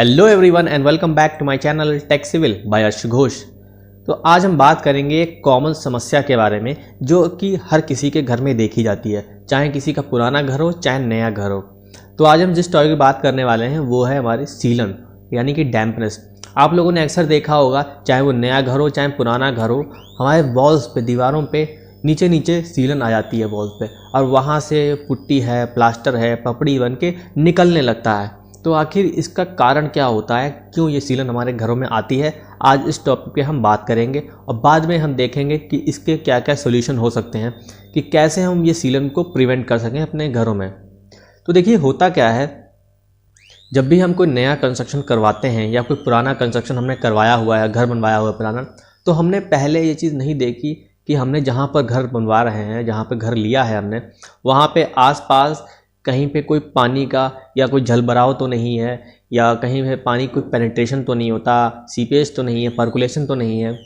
Hello everyone and welcome back to my channel tech civil by Arsh Ghosh. तो आज हम बात करेंगे एक कॉमन समस्या के बारे में जो कि हर किसी के घर में देखी जाती है, चाहे किसी का पुराना घर हो चाहे नया घर हो। तो आज हम जिस टॉपिक की बात करने वाले हैं वो है हमारी सीलन यानी कि डैम्पनेस। आप लोगों ने अक्सर देखा होगा, चाहे वो नया घर हो चाहे पुराना घर हो, हमारे वॉल्स पे, दीवारों पे नीचे नीचे सीलन आ जाती है वॉल्स पे, और वहाँ से पुट्टी है, प्लास्टर है, पपड़ी बन के निकलने लगता है। तो आखिर इसका कारण क्या होता है, क्यों ये सीलन हमारे घरों में आती है, आज इस टॉपिक पे हम बात करेंगे और बाद में हम देखेंगे कि इसके क्या क्या सोल्यूशन हो सकते हैं कि कैसे हम ये सीलन को प्रिवेंट कर सकें अपने घरों में। तो देखिए होता क्या है, जब भी हम कोई नया कंस्ट्रक्शन करवाते हैं या कोई पुराना कंस्ट्रक्शन हमने करवाया हुआ है, घर बनवाया हुआ है पुराना, तो हमने पहले ये चीज़ नहीं देखी कि हमने जहाँ पर घर बनवा रहे हैं, जहाँ पर घर लिया है हमने, वहाँ पे आसपास कहीं पे कोई पानी का या कोई जलभराव तो नहीं है, या कहीं पे पानी कोई पेनिट्रेशन तो नहीं होता, सीपेज तो नहीं है, पर्कुलेशन तो नहीं है।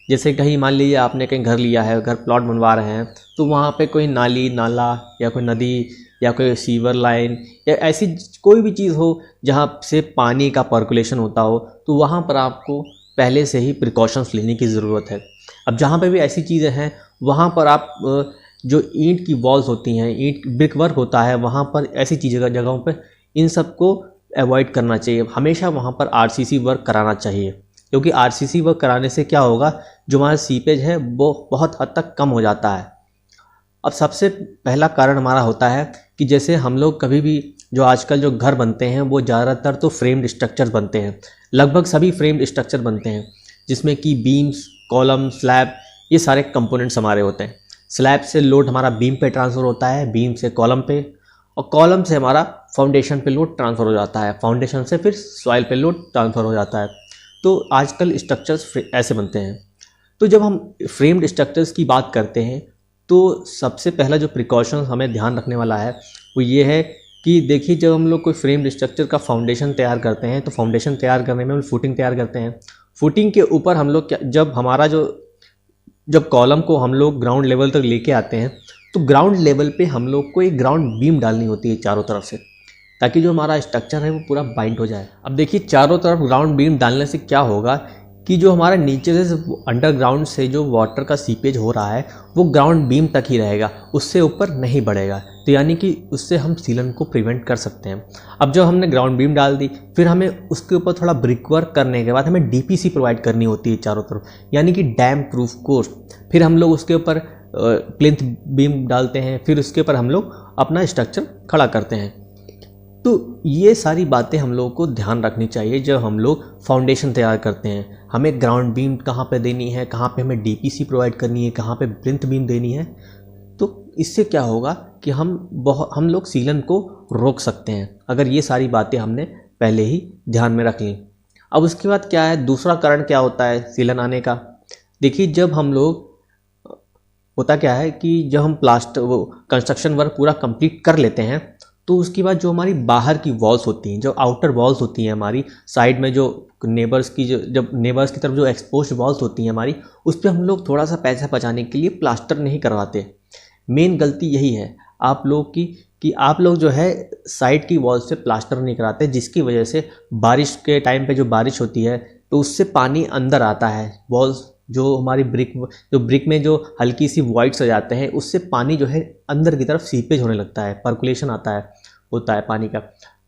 जैसे कहीं मान लीजिए आपने कहीं घर लिया है, घर प्लॉट बनवा रहे हैं, तो वहाँ पे कोई नाली नाला या कोई नदी या कोई सीवर लाइन या ऐसी कोई भी चीज़ हो जहाँ से पानी का पर्कुलेशन होता हो, तो वहाँ पर आपको पहले से ही प्रिकॉशंस लेने की ज़रूरत है। अब जहाँ पे भी ऐसी चीज़ें हैं वहाँ पर आप जो ईंट की वॉल्स होती हैं, ईंट ब्रिक वर्क होता है, वहाँ पर ऐसी चीज़ें जगहों पर इन सब को अवॉइड करना चाहिए। हमेशा वहाँ पर आरसीसी वर्क कराना चाहिए, क्योंकि आरसीसी वर्क कराने से क्या होगा, जो हमारा सीपेज है वो बहुत हद तक कम हो जाता है। अब सबसे पहला कारण हमारा होता है कि जैसे हम लोग कभी भी, जो आजकल जो घर बनते हैं वो ज़्यादातर तो फ्रेम्ड स्ट्रक्चर बनते हैं, लगभग सभी फ्रेम्ड स्ट्रक्चर बनते हैं, जिसमें कि बीम्स, कॉलम, स्लैब, ये सारे कंपोनेंट्स हमारे होते हैं। स्लैब से लोड हमारा बीम पे ट्रांसफ़र होता है, बीम से कॉलम पे, और कॉलम से हमारा फाउंडेशन पे लोड ट्रांसफ़र हो जाता है, फाउंडेशन से फिर सॉइल पे लोड ट्रांसफ़र हो जाता है। तो आजकल स्ट्रक्चर्स ऐसे बनते हैं। तो जब हम फ्रेम्ड स्ट्रक्चर्स की बात करते हैं तो सबसे पहला जो प्रिकॉशन हमें ध्यान रखने वाला है वो ये है कि देखिए, जब हम लोग कोई फ्रेम्ड स्ट्रक्चर का फाउंडेशन तैयार करते हैं तो फाउंडेशन तैयार करने में हम फुटिंग तैयार करते हैं। फुटिंग के ऊपर हम लोग जब कॉलम को हम लोग ग्राउंड लेवल तक लेके आते हैं तो ग्राउंड लेवल पे हम लोग को एक ग्राउंड बीम डालनी होती है चारों तरफ से, ताकि जो हमारा स्ट्रक्चर है वो पूरा बाइंड हो जाए। अब देखिए, चारों तरफ ग्राउंड बीम डालने से क्या होगा कि जो हमारा नीचे से अंडरग्राउंड से जो वाटर का सीपेज हो रहा है वो ग्राउंड बीम तक ही रहेगा, उससे ऊपर नहीं बढ़ेगा। तो यानी कि उससे हम सीलन को प्रिवेंट कर सकते हैं। अब जो हमने ग्राउंड बीम डाल दी, फिर हमें उसके ऊपर थोड़ा ब्रिक वर्क करने के बाद हमें डीपीसी प्रोवाइड करनी होती है चारों तरफ, यानी कि डैम प्रूफ कोर्स। फिर हम लोग उसके ऊपर प्लिंथ बीम डालते हैं, फिर उसके ऊपर हम लोग अपना स्ट्रक्चर खड़ा करते हैं। तो ये सारी बातें हम लोगों को ध्यान रखनी चाहिए जब हम लोग फाउंडेशन तैयार करते हैं। हमें ग्राउंड बीम कहाँ पे देनी है, कहाँ पे हमें डीपीसी प्रोवाइड करनी है, कहाँ पे प्लिंथ बीम देनी है। तो इससे क्या होगा कि हम लोग सीलन को रोक सकते हैं, अगर ये सारी बातें हमने पहले ही ध्यान में रख ली। अब उसके बाद क्या है, दूसरा कारण क्या होता है सीलन आने का। देखिए, जब हम लोग, होता क्या है कि जब हम कंस्ट्रक्शन वर्क पूरा कंप्लीट कर लेते हैं तो उसके बाद जो हमारी बाहर की वॉल्स होती हैं, जो आउटर वॉल्स होती हैं हमारी साइड में, जो नेबर्स की तरफ जो एक्सपोज्ड वॉल्स होती हैं हमारी, उस पर हम लोग थोड़ा सा पैसा बचाने के लिए प्लास्टर नहीं करवाते। मेन गलती यही है आप लोग की कि आप लोग जो है साइड की वॉल्स से प्लास्टर नहीं कराते, जिसकी वजह से बारिश के टाइम पे जो बारिश होती है तो उससे पानी अंदर आता है। वॉल्स जो हमारी ब्रिक में जो हल्की सी वॉइड्स आ जाते हैं, उससे पानी जो है अंदर की तरफ सीपेज होने लगता है, पर्कुलेशन होता है पानी का,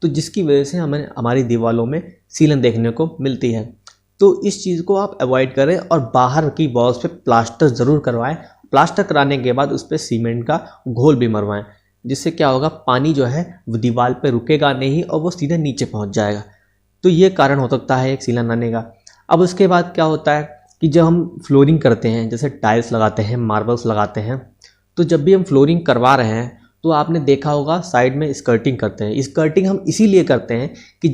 तो जिसकी वजह से हमें हमारी दीवारों में सीलन देखने को मिलती है। तो इस चीज़ को आप अवॉइड करें और बाहर की वॉल्स पे प्लास्टर ज़रूर करवाएं। प्लास्टर कराने के बाद उस पर सीमेंट का घोल भी मरवाएं, जिससे क्या होगा, पानी जो है वो दीवार पे रुकेगा नहीं और वो सीधे नीचे पहुंच जाएगा। तो ये कारण हो सकता है एक सीलन आने का। अब उसके बाद क्या होता है कि जब हम फ्लोरिंग करते हैं, जैसे टाइल्स लगाते हैं, मार्बल्स लगाते हैं, तो जब भी हम फ्लोरिंग करवा रहे हैं तो आपने देखा होगा साइड में स्कर्टिंग करते हैं। स्कर्टिंग हम इसीलिए करते हैं कि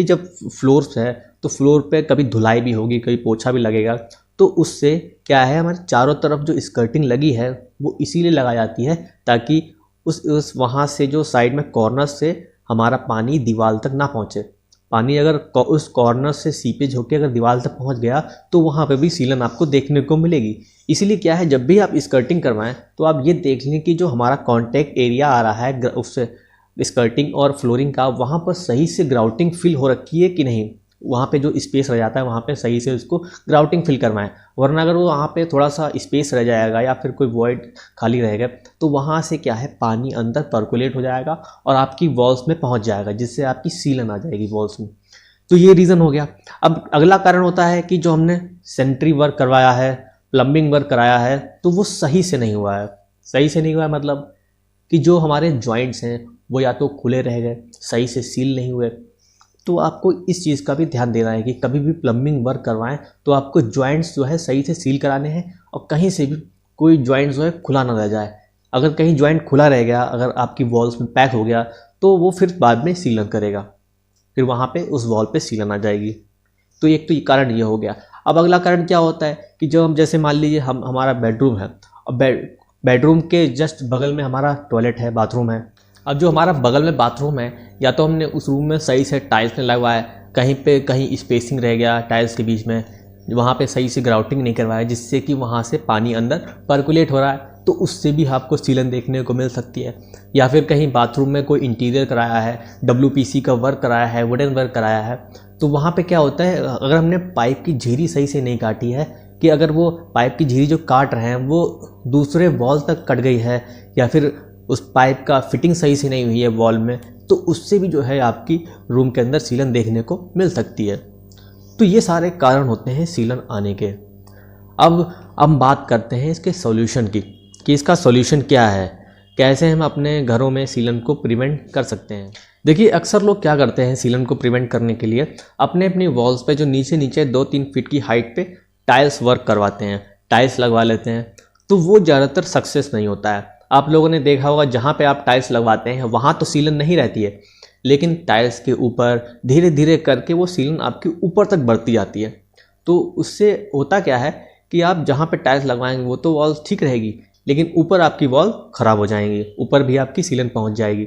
जब फ्लोर्स है तो फ्लोर पे कभी धुलाई भी होगी, कभी पोछा भी लगेगा, तो उससे क्या है, हमारे चारों तरफ जो स्कर्टिंग लगी है वो इसीलिए लगाई जाती है ताकि उस वहाँ से जो साइड में कॉर्नर से हमारा पानी दीवार तक ना पहुँचे। पानी अगर उस कॉर्नर से सीपेज होकर अगर दीवार तक पहुंच गया तो वहाँ पे भी सीलन आपको देखने को मिलेगी। इसीलिए क्या है, जब भी आप स्कर्टिंग करवाएं तो आप ये देख लें कि जो हमारा कॉन्टैक्ट एरिया आ रहा है उससे स्कर्टिंग और फ्लोरिंग का, वहाँ पर सही से ग्राउटिंग फिल हो रखी है कि नहीं। वहाँ पे जो स्पेस रह जाता है वहाँ पे सही से उसको ग्राउटिंग फिल करवाएं। वरना अगर वो वहाँ पे थोड़ा सा स्पेस रह जाएगा या फिर कोई वॉइड खाली रहेगा तो वहाँ से क्या है पानी अंदर पर्कुलेट हो जाएगा और आपकी वॉल्स में पहुँच जाएगा, जिससे आपकी सीलन आ जाएगी वॉल्स में। तो ये रीज़न हो गया। अब अगला कारण होता है कि जो हमने सैनिटरी वर्क करवाया है, प्लम्बिंग वर्क कराया है, तो वो सही से नहीं हुआ है। सही से नहीं हुआ है मतलब कि जो हमारे जॉइंट्स हैं वो या तो खुले रह गए, सही से सील नहीं हुए। तो आपको इस चीज़ का भी ध्यान देना है कि कभी भी प्लम्बिंग वर्क करवाएं तो आपको जॉइंट्स जो है सही से सील कराने हैं और कहीं से भी कोई जॉइंट जो है खुला ना रह जाए। अगर कहीं जॉइंट खुला रह गया, अगर आपकी वॉल्स में पैक हो गया तो वो फिर बाद में सीलन करेगा, फिर वहाँ पे उस वॉल पे सीलन आ जाएगी। तो एक तो ये कारण ये हो गया। अब अगला कारण क्या होता है कि जब हम जैसे मान लीजिए हमारा बेडरूम है और बेडरूम के जस्ट बगल में हमारा टॉयलेट है, बाथरूम है। अब जो हमारा बगल में बाथरूम है या तो हमने उस रूम में सही से टाइल्स नहीं लगवाया, कहीं पे कहीं स्पेसिंग रह गया टाइल्स के बीच में, वहाँ पे सही से ग्राउटिंग नहीं करवाया, जिससे कि वहाँ से पानी अंदर पर्कुलेट हो रहा है, तो उससे भी आपको सीलन देखने को मिल सकती है। या फिर कहीं बाथरूम में कोई इंटीरियर कराया है, WPC का वर्क कराया है, वुडन वर्क कराया है, तो वहाँ पे क्या होता है अगर हमने पाइप की झिरी सही से नहीं काटी है, कि अगर वो पाइप की झिरी जो काट रहे हैं वो दूसरे वॉल तक कट गई है या फिर उस पाइप का फिटिंग सही से नहीं हुई है वॉल में, तो उससे भी जो है आपकी रूम के अंदर सीलन देखने को मिल सकती है। तो ये सारे कारण होते हैं सीलन आने के। अब हम बात करते हैं इसके सॉल्यूशन की कि इसका सॉल्यूशन क्या है, कैसे हम अपने घरों में सीलन को प्रिवेंट कर सकते हैं। देखिए अक्सर लोग क्या करते हैं सीलन को प्रिवेंट करने के लिए अपने अपनी वॉल्स पे जो नीचे नीचे 2-3 फीट की हाइट पे टाइल्स वर्क करवाते हैं, टाइल्स लगवा लेते हैं। तो वो ज़्यादातर सक्सेस नहीं होता है। आप लोगों ने देखा होगा जहाँ पे आप टाइल्स लगवाते हैं वहाँ तो सीलन नहीं रहती है, लेकिन टाइल्स के ऊपर धीरे धीरे करके वो सीलन आपके ऊपर तक बढ़ती जाती है। तो उससे होता क्या है कि आप जहाँ पे टाइल्स लगवाएंगे वो तो वॉल ठीक रहेगी, लेकिन ऊपर आपकी वॉल ख़राब हो जाएंगी, ऊपर भी आपकी सीलन पहुँच जाएगी।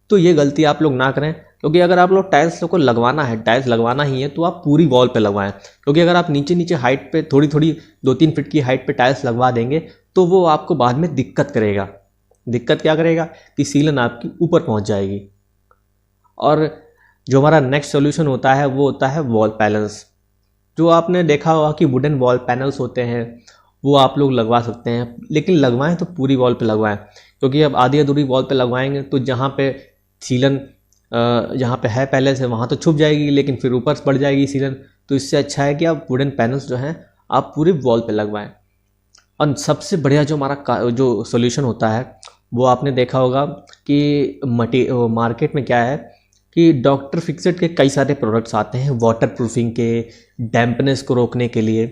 तो ये गलती आप लोग ना करें, क्योंकि अगर आप लोग टाइल्स को लगवाना है, टाइल्स लगवाना ही है तो आप पूरी वॉल पे लगवाएं। क्योंकि अगर आप नीचे नीचे हाइट पे थोड़ी थोड़ी 2-3 फीट की हाइट पे टाइल्स लगवा देंगे तो वो आपको बाद में दिक्कत करेगा। दिक्कत क्या करेगा कि सीलन आपकी ऊपर पहुंच जाएगी। और जो हमारा नेक्स्ट सोल्यूशन होता है वो होता है वॉल पैनल्स। जो आपने देखा होगा कि वुडन वॉल पैनल्स होते हैं वो आप लोग लगवा सकते हैं, लेकिन लगवाएं तो पूरी वॉल पे लगवाएं, क्योंकि अब आधी अधूरी वॉल पे लगवाएंगे तो जहाँ पे सीलन जहाँ पे है पहले से वहाँ तो छुप जाएगी, लेकिन फिर ऊपर बढ़ जाएगी सीलन। तो इससे अच्छा है कि आप वुडन पैनल्स जो हैं आप पूरी वॉल पे लगवाएं। और सबसे बढ़िया जो हमारा जो सॉल्यूशन होता है वो आपने देखा होगा कि मार्केट में क्या है कि डॉक्टर फिक्सेड के कई सारे प्रोडक्ट्स आते हैं वाटर प्रूफिंग के, डैम्पनेस को रोकने के लिए।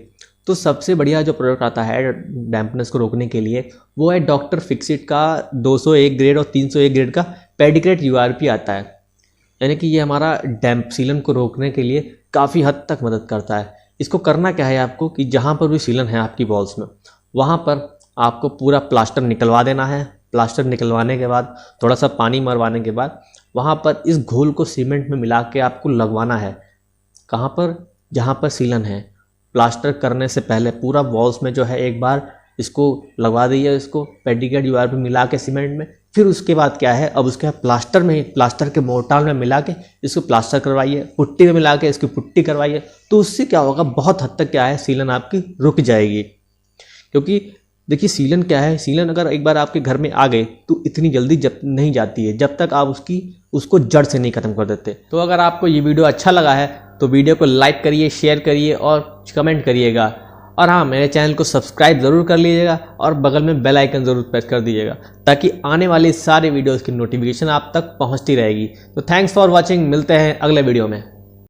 तो सबसे बढ़िया जो प्रोडक्ट आता है डैम्पनेस को रोकने के लिए वो है डॉक्टर फिक्सेड का 201 ग्रेड और 301 ग्रेड का पेडिग्रेड URP आता है। यानी कि ये हमारा डैम्प सीलन को रोकने के लिए काफ़ी हद तक मदद करता है। इसको करना क्या है आपको कि जहाँ पर भी सीलन है आपकी वॉल्स में वहाँ पर आपको पूरा प्लास्टर निकलवा देना है। प्लास्टर निकलवाने के बाद थोड़ा सा पानी मरवाने के बाद वहाँ पर इस घोल को सीमेंट में मिला के आपको लगवाना है। कहाँ पर? जहाँ पर सीलन है। प्लास्टर करने से पहले पूरा वॉल्स में जो है एक बार इसको लगवा दीजिए, इसको पेडिग्रेड URP मिला के सीमेंट में। फिर उसके बाद क्या है, अब उसके प्लास्टर में, प्लास्टर के मोर्टार में मिला के इसको प्लास्टर करवाइए, पुट्टी में मिला के इसकी पुट्टी करवाइए। तो उससे क्या होगा, बहुत हद तक क्या है सीलन आपकी रुक जाएगी। क्योंकि देखिए सीलन क्या है, सीलन अगर एक बार आपके घर में आ गए तो इतनी जल्दी जब नहीं जाती है जब तक आप उसको जड़ से नहीं ख़त्म कर देते। तो अगर आपको ये वीडियो अच्छा लगा है तो वीडियो को लाइक करिए, शेयर करिए और कमेंट करिएगा। और हाँ, मेरे चैनल को सब्सक्राइब ज़रूर कर लीजिएगा और बगल में बेल आइकन ज़रूर प्रेस कर दीजिएगा, ताकि आने वाली सारे वीडियोज़ की नोटिफिकेशन आप तक पहुँचती रहेगी। तो थैंक्स फॉर वॉचिंग, मिलते हैं अगले वीडियो में।